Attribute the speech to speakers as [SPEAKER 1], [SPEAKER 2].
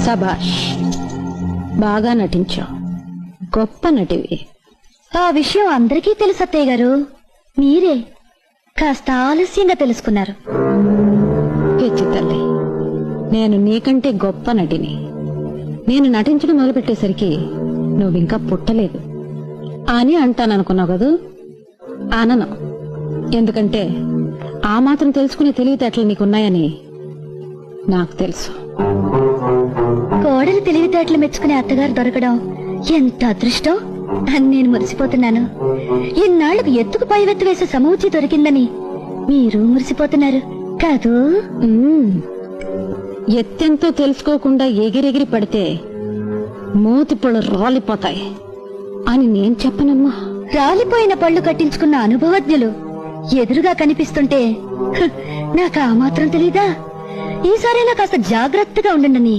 [SPEAKER 1] సబాష్, బాగా నటించావు, గొప్ప నటివి.
[SPEAKER 2] ఆ విషయం అందరికీ తెలుసు అత్తయ్య గారు, మీరే కాస్త ఆలస్యంగా తెలుసుకున్నారు.
[SPEAKER 1] పిచ్చి తల్లి, నేను నీకంటే గొప్ప నటిని. నేను నటించడం మొదలుపెట్టేసరికి నువ్వింకా పుట్టలేదు అని అంటాననుకున్నావు కదూ? అనను. ఎందుకంటే ఆ మాత్రం తెలుసుకునే తెలివితేటలు నీకున్నాయని నాకు తెలుసు.
[SPEAKER 2] కోడలు తెలివితేటలు మెచ్చుకునే అత్తగారు దొరకడం ఎంత అదృష్టం అని నేను మురిసిపోతున్నాను. ఇన్నాళ్లకు ఎత్తుకు పైవెత్తు వేసే సమూచి దొరికిందని మీరు మురిసిపోతున్నారు కాదు?
[SPEAKER 1] ఎత్తెంతో తెలుసుకోకుండా ఎగిరెగిరి పడితే మూతిపళ్ళు రాలిపోతాయి అని నేను చెప్పనమ్మా.
[SPEAKER 2] రాలిపోయిన పళ్ళు కట్టించుకున్న అనుభవజ్ఞులు ఎదురుగా కనిపిస్తుంటే నాకు ఆ మాత్రం తెలీదా? ఈసారైనా కాస్త జాగ్రత్తగా ఉండండి.